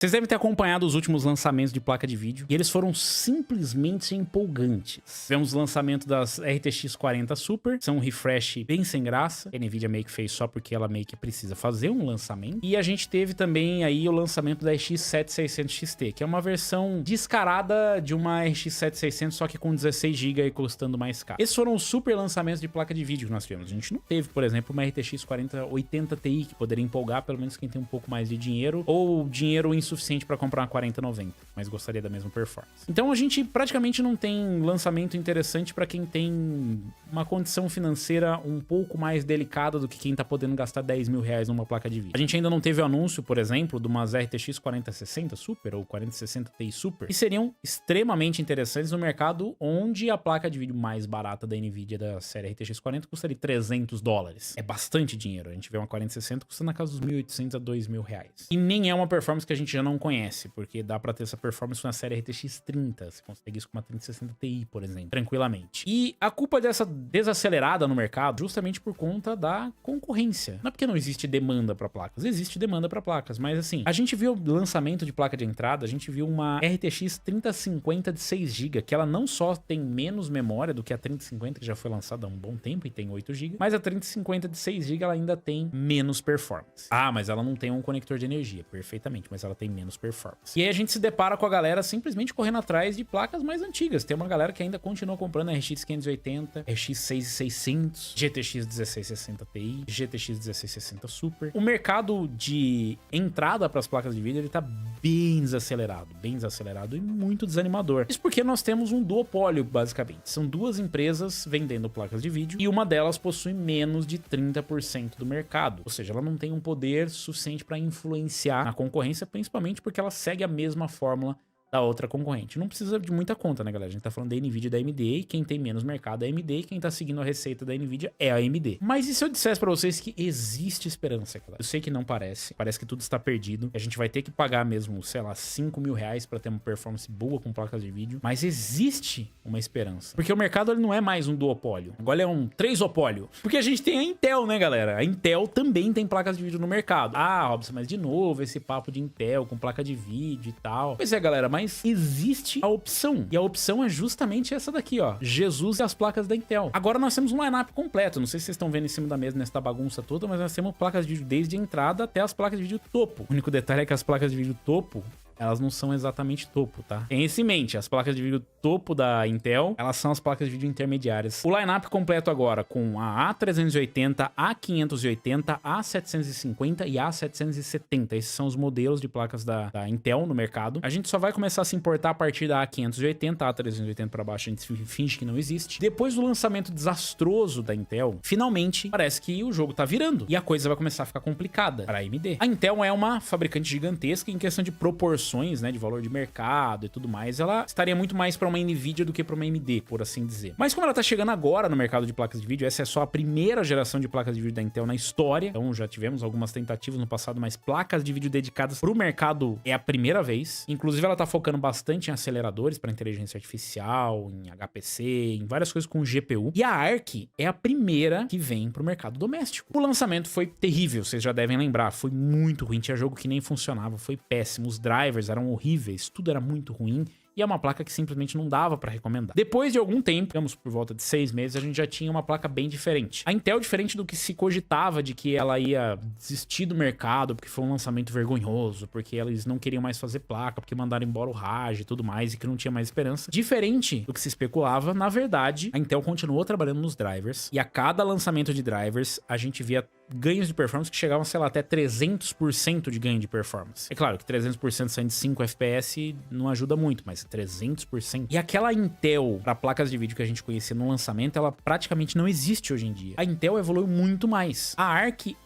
Vocês devem ter acompanhado os últimos lançamentos de placa de vídeo e eles foram simplesmente empolgantes. Tivemos o lançamento das RTX 40 Super, são um refresh bem sem graça, que a Nvidia meio que fez só porque ela meio que precisa fazer um lançamento. E a gente teve também aí o lançamento da RX 7600 XT, que é uma versão descarada de uma RX 7600, só que com 16 GB e custando mais caro. Esses foram os super lançamentos de placa de vídeo que nós tivemos. A gente não teve, por exemplo, uma RTX 4080 Ti, que poderia empolgar pelo menos quem tem um pouco mais de dinheiro, ou dinheiro insuficiente para comprar uma 4090, mas gostaria da mesma performance. Então a gente praticamente não tem lançamento interessante para quem tem uma condição financeira um pouco mais delicada do que quem tá podendo gastar 10 mil reais numa placa de vídeo. A gente ainda não teve o anúncio, por exemplo, de umas RTX 4060 Super ou 4060 Ti Super, que seriam extremamente interessantes no mercado onde a placa de vídeo mais barata da Nvidia da série RTX 40 custaria $300. É bastante dinheiro. A gente vê uma 4060 custando na casa dos 1.800 a 2.000 reais. E nem é uma performance que a gente já não conhece, porque dá pra ter essa performance na série RTX 30. Você consegue isso com uma 3060 Ti, por exemplo, tranquilamente. E a culpa dessa desacelerada no mercado justamente por conta da concorrência. Não é porque não existe demanda pra placas, existe demanda pra placas, mas assim, a gente viu o lançamento de placa de entrada, a gente viu uma RTX 3050 de 6 GB, que ela não só tem menos memória do que a 3050, que já foi lançada há um bom tempo e tem 8 GB, mas a 3050 de 6 GB ela ainda tem menos performance. Ah, mas ela não tem um conector de energia, perfeitamente, mas ela tem menos performance. E aí a gente se depara com a galera simplesmente correndo atrás de placas mais antigas. Tem uma galera que ainda continua comprando RX 580, RX 6600, GTX 1660 Ti, GTX 1660 Super. O mercado de entrada para as placas de vídeo ele tá bem desacelerado e muito desanimador. Isso porque nós temos um duopólio, basicamente. São duas empresas vendendo placas de vídeo e uma delas possui menos de 30% do mercado. Ou seja, ela não tem um poder suficiente para influenciar na concorrência, principalmente porque ela segue a mesma fórmula da outra concorrente. Não precisa de muita conta, né, galera? A gente tá falando da Nvidia e da AMD, e quem tem menos mercado é a AMD, e quem tá seguindo a receita da Nvidia é a AMD. Mas e se eu dissesse pra vocês que existe esperança, galera? Eu sei que não parece que tudo está perdido, que a gente vai ter que pagar mesmo, sei lá, 5 mil reais pra ter uma performance boa com placas de vídeo, mas existe uma esperança. Porque o mercado ele não é mais um duopólio, agora é um trisopólio. Porque a gente tem a Intel, né, galera? A Intel também tem placas de vídeo no mercado. Ah, Robson, mas de novo esse papo de Intel com placa de vídeo e tal. Pois é, galera, mas existe a opção. E a opção é justamente essa daqui, ó. Jesus e as placas da Intel. Agora nós temos um line-up completo. Não sei se vocês estão vendo em cima da mesa nessa bagunça toda, mas nós temos placas de vídeo desde a entrada até as placas de vídeo topo. O único detalhe é que as placas de vídeo topo, elas não são exatamente topo, tá? Tenha isso em mente, as placas de vídeo topo da Intel, elas são as placas de vídeo intermediárias. O line-up completo agora com a A380, A580, A750 e A770. Esses são os modelos de placas da Intel no mercado. A gente só vai começar a se importar a partir da A580, A380 para baixo a gente finge que não existe. Depois do lançamento desastroso da Intel, finalmente parece que o jogo tá virando e a coisa vai começar a ficar complicada para a AMD. A Intel é uma fabricante gigantesca em questão de proporções, né, de valor de mercado e tudo mais, ela estaria muito mais para uma Nvidia do que para uma AMD, por assim dizer. Mas como ela tá chegando agora no mercado de placas de vídeo, essa é só a primeira geração de placas de vídeo da Intel na história, então já tivemos algumas tentativas no passado, mas placas de vídeo dedicadas pro mercado é a primeira vez. Inclusive ela tá focando bastante em aceleradores para inteligência artificial, em HPC, em várias coisas com GPU. E a Arc é a primeira que vem pro mercado doméstico. O lançamento foi terrível, vocês já devem lembrar, foi muito ruim, tinha jogo que nem funcionava, foi péssimo, os drivers eram horríveis, tudo era muito ruim. E é uma placa que simplesmente não dava pra recomendar. Depois de algum tempo, digamos por volta de 6 meses, a gente já tinha uma placa bem diferente. A Intel, diferente do que se cogitava de que ela ia desistir do mercado, porque foi um lançamento vergonhoso, porque eles não queriam mais fazer placa, porque mandaram embora o Raj e tudo mais, e que não tinha mais esperança. Diferente do que se especulava, na verdade, a Intel continuou trabalhando nos drivers, e a cada lançamento de drivers, a gente via ganhos de performance que chegavam, sei lá, até 300% de ganho de performance. É claro que 300% saindo de 5 FPS não ajuda muito, mas 300%. E aquela Intel para placas de vídeo que a gente conhecia no lançamento, ela praticamente não existe hoje em dia. A Intel evoluiu muito mais. A Arc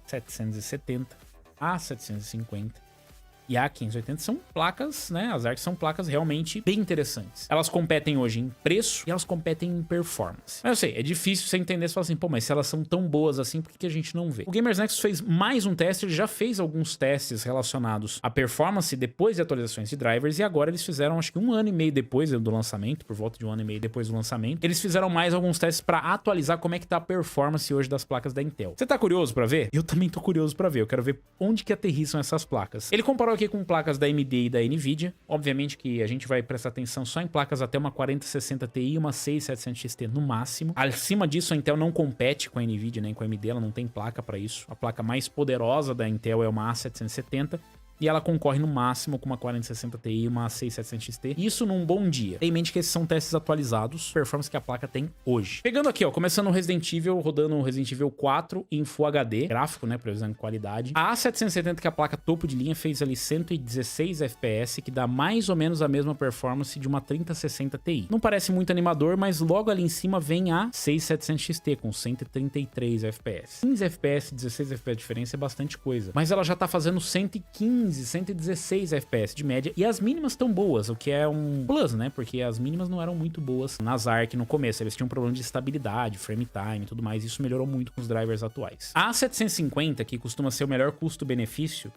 A770, A750 e a 580 são placas, né? As ARC são placas realmente bem interessantes. Elas competem hoje em preço e elas competem em performance. Mas eu sei, é difícil você entender, você fala assim, pô, mas se elas são tão boas assim, por que a gente não vê? O Gamers Nexus fez mais um teste, ele já fez alguns testes relacionados à performance depois de atualizações de drivers, e agora eles fizeram, acho que 1 ano e meio depois do lançamento, por volta de 1 ano e meio depois do lançamento, eles fizeram mais alguns testes para atualizar como é que tá a performance hoje das placas da Intel. Você tá curioso para ver? Eu também tô curioso para ver, eu quero ver onde que aterrissam essas placas. Ele comparou aqui com placas da AMD e da Nvidia, obviamente que a gente vai prestar atenção só em placas até uma 4060 Ti e uma 6700 XT no máximo. Acima disso, a Intel não compete com a Nvidia nem com a AMD, ela não tem placa para isso. A placa mais poderosa da Intel é uma A770, e ela concorre no máximo com uma 4060 Ti e uma 6700 XT. Isso num bom dia. Tenha em mente que esses são testes atualizados, performance que a placa tem hoje. Pegando aqui, ó, começando o Resident Evil, rodando o Resident Evil 4 em Full HD, gráfico, né, previsão de qualidade. A A770, que é a placa topo de linha, fez ali 116 FPS, que dá mais ou menos a mesma performance de uma 3060 Ti. Não parece muito animador, mas logo ali em cima vem a 6700 XT com 133 FPS. 15 FPS, 16 FPS de diferença é bastante coisa. Mas ela já tá fazendo 116 FPS de média, e as mínimas estão boas, o que é um plus, né? Porque as mínimas não eram muito boas nas ARC no começo, eles tinham um problema de estabilidade, frame time e tudo mais, isso melhorou muito com os drivers atuais. A 750, que costuma ser o melhor custo-benefício,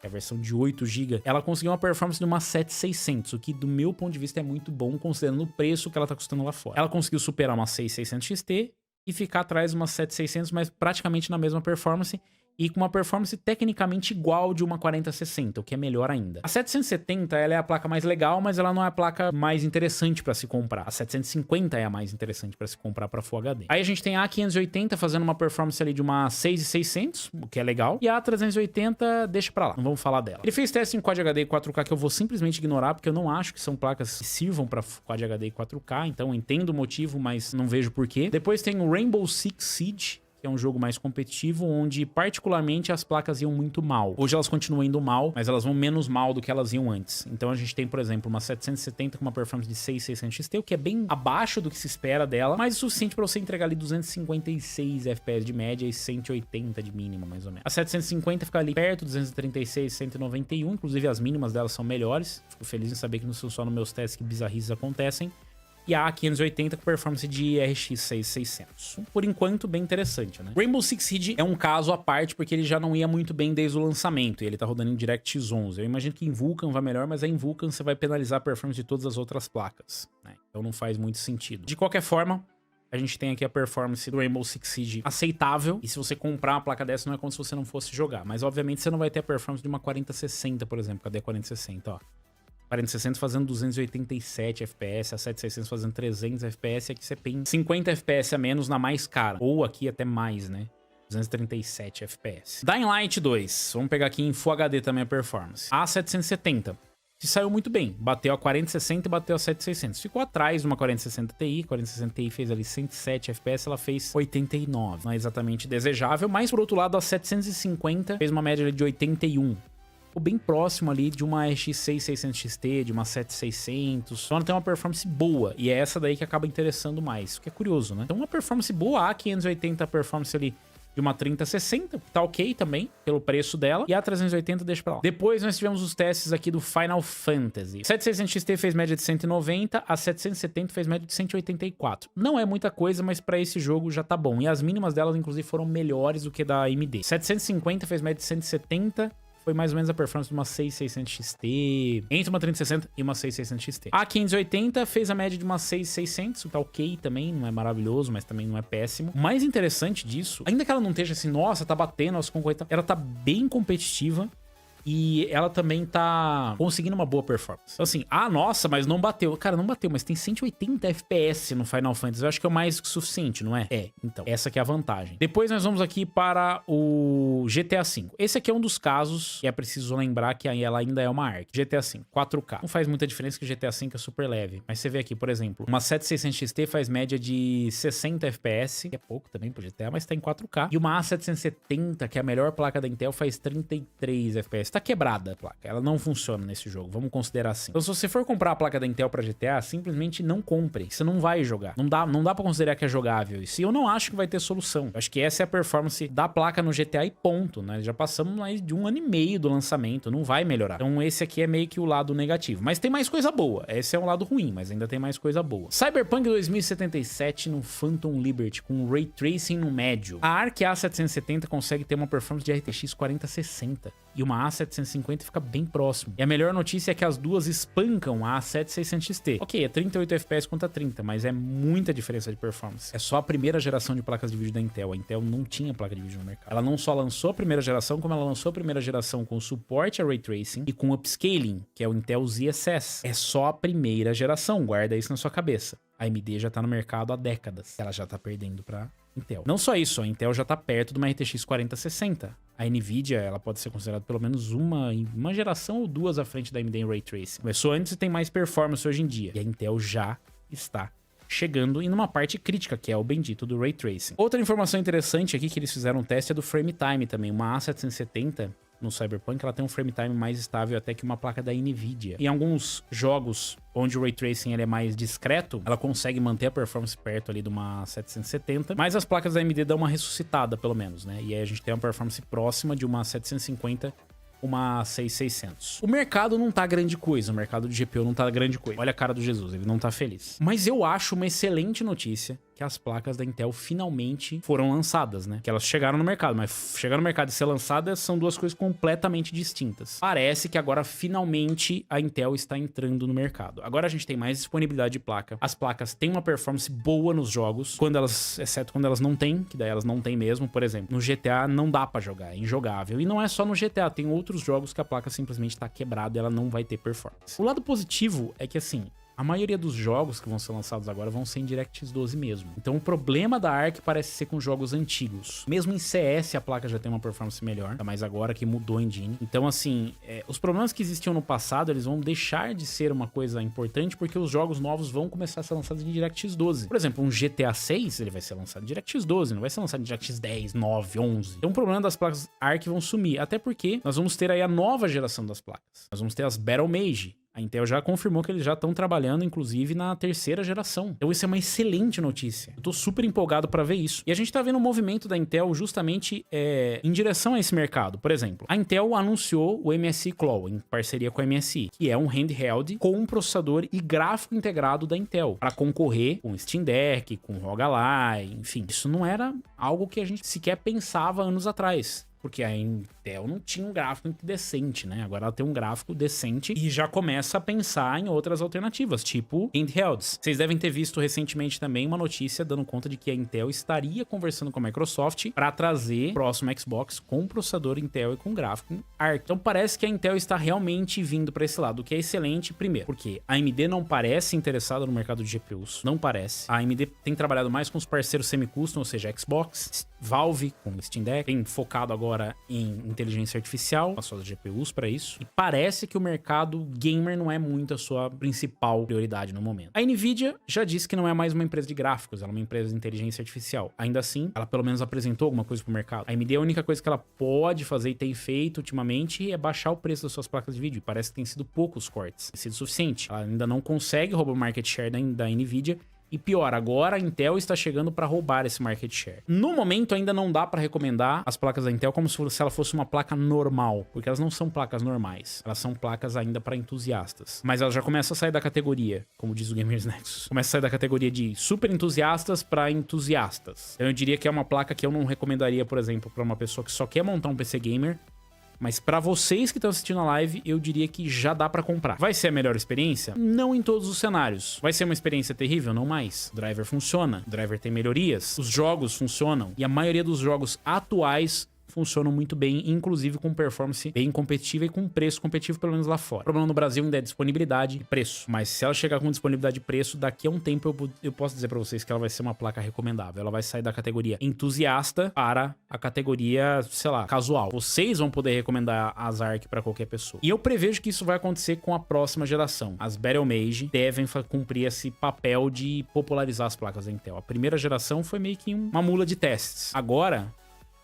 a versão de 8 GB, ela conseguiu uma performance de uma 7600, o que do meu ponto de vista é muito bom, considerando o preço que ela tá custando lá fora. Ela conseguiu superar uma 6600 XT e ficar atrás de uma 7600, mas praticamente na mesma performance, e com uma performance tecnicamente igual de uma 4060, o que é melhor ainda. A 770, ela é a placa mais legal, mas ela não é a placa mais interessante para se comprar. A 750 é a mais interessante para se comprar para Full HD. Aí a gente tem a A580 fazendo uma performance ali de uma 6600, o que é legal, e a A380 deixa pra lá, não vamos falar dela. Ele fez teste em Quad HD e 4K que eu vou simplesmente ignorar, porque eu não acho que são placas que sirvam para Quad HD e 4K, então eu entendo o motivo, mas não vejo porquê. Depois tem o Rainbow Six Siege, que é um jogo mais competitivo, onde particularmente as placas iam muito mal. Hoje elas continuam indo mal, mas elas vão menos mal do que elas iam antes. Então a gente tem, por exemplo, uma 770 com uma performance de 6600 XT, o que é bem abaixo do que se espera dela, mas o suficiente para você entregar ali 256 FPS de média e 180 de mínima, mais ou menos. A 750 fica ali perto, 236, 191, inclusive as mínimas delas são melhores. Fico feliz em saber que não são só nos meus testes que bizarrices acontecem. E a A580 com performance de RX 6600. Por enquanto, bem interessante, né? Rainbow Six Siege é um caso à parte, porque ele já não ia muito bem desde o lançamento, e ele tá rodando em DirectX 11. Eu imagino que em Vulkan vai melhor, mas aí em Vulkan você vai penalizar a performance de todas as outras placas, né? Então não faz muito sentido. De qualquer forma, a gente tem aqui a performance do Rainbow Six Siege aceitável, e se você comprar uma placa dessa não é como se você não fosse jogar, mas obviamente você não vai ter a performance de uma 4060, por exemplo. Cadê a 4060, ó? 4060 fazendo 287 FPS, a 7600 fazendo 300 FPS, aqui você tem 50 FPS a menos na mais cara, ou aqui até mais, né? 237 FPS. Dying Light 2, vamos pegar aqui em Full HD também a performance. A 770 se saiu muito bem, bateu a 4060 e bateu a 7600. Ficou atrás de uma 4060 Ti, 4060 Ti fez ali 107 FPS, ela fez 89. Não é exatamente desejável, mas por outro lado a 750 fez uma média de 81. Ficou bem próximo ali de uma RX 6600 XT, de uma 7600. Então ela tem uma performance boa, e é essa daí que acaba interessando mais, o que é curioso, né? Então uma performance boa, a 580 performance ali de uma 3060, tá ok também, pelo preço dela, e a 380 deixa pra lá. Depois nós tivemos os testes aqui do Final Fantasy. A 7600 XT fez média de 190, a 770 fez média de 184. Não é muita coisa, mas pra esse jogo já tá bom, e as mínimas delas inclusive foram melhores do que da AMD. 750 fez média de 170, foi mais ou menos a performance de uma 6600 XT, entre uma 3060 e uma 6600 XT. A 580 fez a média de uma 6600, tá ok também, não é maravilhoso, mas também não é péssimo. O mais interessante disso, ainda que ela não esteja assim, nossa, tá batendo as concorrentes, ela tá bem competitiva, e ela também tá conseguindo uma boa performance. Então assim, nossa, mas não bateu. Cara, não bateu, mas tem 180 FPS no Final Fantasy. Eu acho que é o mais que suficiente, não é? É, então, essa que é a vantagem. Depois nós vamos aqui para o GTA V. Esse aqui é um dos casos que é preciso lembrar que ela ainda é uma ARC. GTA V, 4K. Não faz muita diferença que o GTA V é super leve. Mas você vê aqui, por exemplo, uma 7600 XT faz média de 60 FPS, que é pouco também pro GTA, mas tá em 4K. E uma A770, que é a melhor placa da Intel, faz 33 FPS. está quebrada a placa. Ela não funciona nesse jogo, vamos considerar assim. Então se você for comprar a placa da Intel pra GTA, simplesmente não compre. Você não vai jogar. Não dá pra considerar que é jogável isso. E eu não acho que vai ter solução. Eu acho que essa é a performance da placa no GTA e ponto, né? Já passamos mais de 1 ano e meio do lançamento, não vai melhorar. Então esse aqui é meio que o lado negativo. Mas tem mais coisa boa. Esse é um lado ruim, mas ainda tem mais coisa boa. Cyberpunk 2077 no Phantom Liberty, com Ray Tracing no médio. A ARC A770 consegue ter uma performance de RTX 4060. E uma A750 fica bem próximo. E a melhor notícia é que as duas espancam a A7600XT. Ok, é 38 FPS contra 30, mas é muita diferença de performance. É só a primeira geração de placas de vídeo da Intel. A Intel não tinha placa de vídeo no mercado. Ela não só lançou a primeira geração, como ela lançou a primeira geração com suporte a Ray Tracing e com upscaling, que é o Intel ZSS. É só a primeira geração, guarda isso na sua cabeça. A AMD já tá no mercado há décadas. Ela já tá perdendo pra Intel. Não só isso, a Intel já tá perto de uma RTX 4060. A Nvidia, ela pode ser considerada pelo menos uma geração ou duas à frente da AMD em Ray Tracing. Começou antes e tem mais performance hoje em dia. E a Intel já está chegando em uma parte crítica, que é o bendito do Ray Tracing. Outra informação interessante aqui que eles fizeram um teste é do Frame Time também. Uma A770 no Cyberpunk, ela tem um frame time mais estável até que uma placa da Nvidia. Em alguns jogos onde o Ray Tracing ele é mais discreto, ela consegue manter a performance perto ali de uma 770, mas as placas da AMD dão uma ressuscitada, pelo menos, né? E aí a gente tem uma performance próxima de uma 750, uma 6600. O mercado não tá grande coisa, o mercado de GPU não tá grande coisa. Olha a cara do Jesus, ele não tá feliz. Mas eu acho uma excelente notícia que as placas da Intel finalmente foram lançadas, né? Que elas chegaram no mercado, mas chegar no mercado e ser lançadas são duas coisas completamente distintas. Parece que agora finalmente a Intel está entrando no mercado. Agora a gente tem mais disponibilidade de placa. As placas têm uma performance boa nos jogos, exceto quando elas não têm, que daí elas não têm mesmo. Por exemplo, no GTA não dá pra jogar, é injogável. E não é só no GTA, tem outros jogos que a placa simplesmente tá quebrada e ela não vai ter performance. O lado positivo é que, assim, a maioria dos jogos que vão ser lançados agora vão ser em DirectX 12 mesmo. Então o problema da ARC parece ser com jogos antigos. Mesmo em CS a placa já tem uma performance melhor, mas agora que mudou a engine. Então assim, os problemas que existiam no passado, eles vão deixar de ser uma coisa importante porque os jogos novos vão começar a ser lançados em DirectX 12. Por exemplo, um GTA 6, ele vai ser lançado em DirectX 12, não vai ser lançado em DirectX 10, 9, 11. Então o problema das placas ARC vão sumir, até porque nós vamos ter aí a nova geração das placas. Nós vamos ter as Battle Mage. A Intel já confirmou que eles já estão trabalhando, inclusive, na terceira geração. Então isso é uma excelente notícia. Eu tô super empolgado para ver isso. E a gente tá vendo um movimento da Intel justamente em direção a esse mercado. Por exemplo, a Intel anunciou o MSI Claw, em parceria com a MSI, que é um handheld com um processador e gráfico integrado da Intel, para concorrer com o Steam Deck, com o ROG Ally, enfim. Isso não era algo que a gente sequer pensava anos atrás. Porque a Intel não tinha um gráfico decente, né? Agora ela tem um gráfico decente e já começa a pensar em outras alternativas, tipo handhelds. Vocês devem ter visto recentemente também uma notícia dando conta de que a Intel estaria conversando com a Microsoft para trazer o próximo Xbox com processador Intel e com gráfico ARC. Então parece que a Intel está realmente vindo para esse lado, o que é excelente, primeiro, porque a AMD não parece interessada no mercado de GPUs, não parece. A AMD tem trabalhado mais com os parceiros semi-custom, ou seja, Xbox, Valve com o Steam Deck, tem focado agora em inteligência artificial, as suas GPUs para isso. E parece que o mercado gamer não é muito a sua principal prioridade no momento. A Nvidia já disse que não é mais uma empresa de gráficos, ela é uma empresa de inteligência artificial. Ainda assim, ela pelo menos apresentou alguma coisa pro mercado. A AMD, a única coisa que ela pode fazer e tem feito ultimamente é baixar o preço das suas placas de vídeo. E parece que tem sido poucos cortes. Tem sido suficiente. Ela ainda não consegue roubar o market share da Nvidia. E pior, agora a Intel está chegando para roubar esse market share. No momento ainda não dá para recomendar as placas da Intel como se ela fosse uma placa normal, porque elas não são placas normais. Elas são placas ainda para entusiastas. Mas elas já começam a sair da categoria, como diz o Gamers Nexus. Começa a sair da categoria de super entusiastas para entusiastas. Então eu diria que é uma placa que eu não recomendaria, por exemplo, para uma pessoa que só quer montar um PC gamer. Mas pra vocês que estão assistindo a live, eu diria que já dá pra comprar. Vai ser a melhor experiência? Não em todos os cenários. Vai ser uma experiência terrível? Não mais. O driver funciona, o driver tem melhorias, os jogos funcionam. E a maioria dos jogos atuais funcionam muito bem, inclusive com performance bem competitiva e com preço competitivo, pelo menos lá fora. O problema no Brasil ainda é disponibilidade e preço. Mas se ela chegar com disponibilidade e preço, daqui a um tempo eu posso dizer pra vocês que ela vai ser uma placa recomendável. Ela vai sair da categoria entusiasta para a categoria, sei lá, casual. Vocês vão poder recomendar as ARC pra qualquer pessoa. E eu prevejo que isso vai acontecer com a próxima geração. As Battle Mage devem cumprir esse papel de popularizar as placas da Intel. A primeira geração foi meio que uma mula de testes. Agora,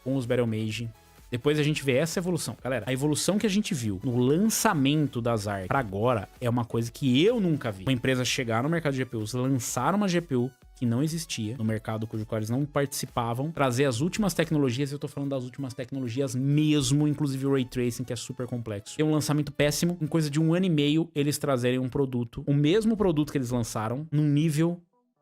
com os Battle Mage, Depois a gente vê essa evolução. Galera, a evolução que a gente viu no lançamento das ARC pra agora é uma coisa que eu nunca vi. Uma empresa chegar no mercado de GPUs, lançar uma GPU que não existia no mercado, cujo qual eles não participavam, trazer as últimas tecnologias, eu tô falando das últimas tecnologias mesmo, inclusive o Ray Tracing, que é super complexo. Tem um lançamento péssimo, em coisa de 1 ano e meio, eles trazerem um produto, o mesmo produto que eles lançaram, num nível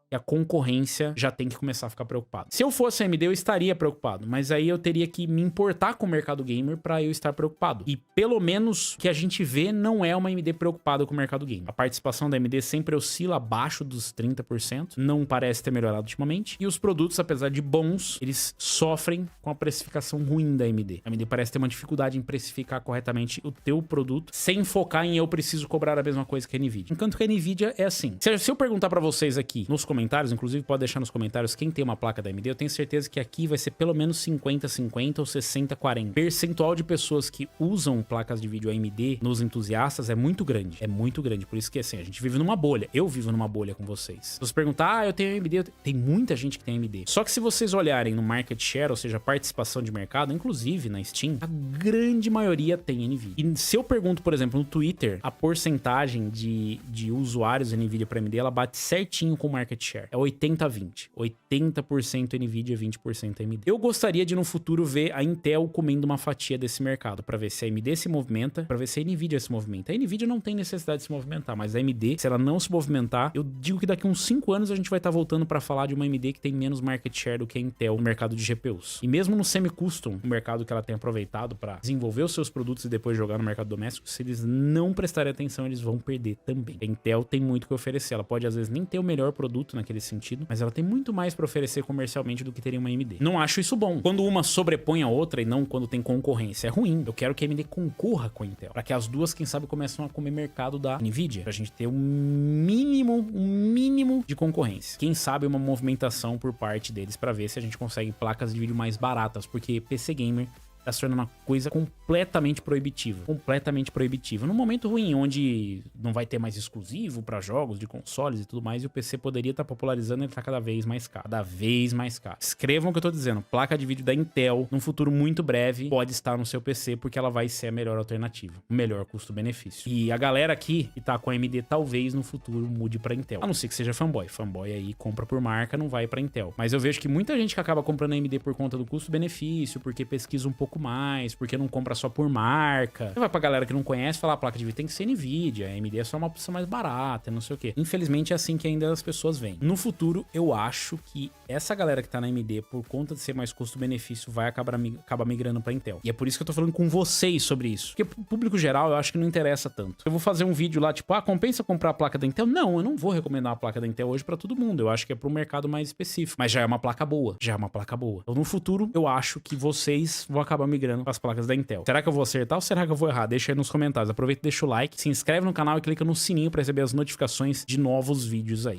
que a concorrência já tem que começar a ficar preocupada. Se eu fosse a AMD, eu estaria preocupado, mas aí eu teria que me importar com o mercado gamer pra eu estar preocupado. E pelo menos o que a gente vê não é uma AMD preocupada com o mercado gamer. A participação da AMD sempre oscila abaixo dos 30%, não parece ter melhorado ultimamente. E os produtos, apesar de bons, eles sofrem com a precificação ruim da AMD. A AMD parece ter uma dificuldade em precificar corretamente o teu produto, sem focar em eu preciso cobrar a mesma coisa que a Nvidia. Enquanto que a Nvidia é assim. Se eu perguntar pra vocês aqui nos comentários, inclusive pode deixar nos comentários quem tem uma placa da AMD, eu tenho certeza que aqui vai ser pelo menos 50-50 ou 60-40. Percentual de pessoas que usam placas de vídeo AMD nos entusiastas é muito grande. É muito grande. Por isso que assim, a gente vive numa bolha. Eu vivo numa bolha com vocês. Se você perguntar, eu tenho AMD, tem muita gente que tem AMD. Só que se vocês olharem no market share, ou seja, participação de mercado, inclusive na Steam, a grande maioria tem NVIDIA. E se eu pergunto, por exemplo, no Twitter, a porcentagem de usuários NVIDIA para AMD, ela bate certinho com o market share. É 80-20. 80% NVIDIA, 20% AMD. Eu gostaria de, no futuro, ver a Intel comendo uma fatia desse mercado, para ver se a AMD se movimenta, para ver se a NVIDIA se movimenta. A NVIDIA não tem necessidade de se movimentar, mas a AMD, se ela não se movimentar, eu digo que daqui a uns 5 anos a gente vai estar voltando para falar de uma AMD que tem menos market share do que a Intel no mercado de GPUs. E mesmo no semi-custom, o mercado que ela tem aproveitado para desenvolver os seus produtos e depois jogar no mercado doméstico, se eles não prestarem atenção, eles vão perder também. A Intel tem muito o que oferecer. Ela pode, às vezes, nem ter o melhor produto naquele sentido, mas ela tem muito mais para oferecer comercialmente do que teria uma AMD. Não acho isso bom. Quando uma sobrepõe a outra e não quando tem concorrência, é ruim. Eu quero que a AMD concorra com a Intel, para que as duas, quem sabe, começam a comer mercado da Nvidia, pra gente ter um mínimo de concorrência. Quem sabe uma movimentação por parte deles para ver se a gente consegue placas de vídeo mais baratas, porque PC Gamer tá se tornando uma coisa completamente proibitiva. Completamente proibitiva. Num momento ruim, onde não vai ter mais exclusivo para jogos de consoles e tudo mais, e o PC poderia estar popularizando, ele tá cada vez mais caro. Cada vez mais caro. Escrevam o que eu tô dizendo. Placa de vídeo da Intel, num futuro muito breve, pode estar no seu PC, porque ela vai ser a melhor alternativa. O melhor custo-benefício. E a galera aqui que tá com a AMD, talvez no futuro mude pra Intel. A não ser que seja fanboy. Fanboy aí compra por marca, não vai pra Intel. Mas eu vejo que muita gente que acaba comprando a AMD por conta do custo-benefício, porque pesquisa um pouco mais, porque não compra só por marca. Você vai pra galera que não conhece falar, a placa de vídeo tem que ser Nvidia, a AMD é só uma opção mais barata, não sei o quê. Infelizmente é assim que ainda as pessoas veem. No futuro, eu acho que essa galera que tá na AMD, por conta de ser mais custo-benefício, vai acabar migrando pra Intel. E é por isso que eu tô falando com vocês sobre isso. Porque pro público geral, eu acho que não interessa tanto. Eu vou fazer um vídeo lá, tipo, compensa comprar a placa da Intel? Não, eu não vou recomendar a placa da Intel hoje pra todo mundo. Eu acho que é pro mercado mais específico. Mas já é uma placa boa. Já é uma placa boa. Então, no futuro, eu acho que vocês vão acabar migrando as placas da Intel. Será que eu vou acertar ou será que eu vou errar? Deixa aí nos comentários. Aproveita e deixa o like, se inscreve no canal e clica no sininho para receber as notificações de novos vídeos aí.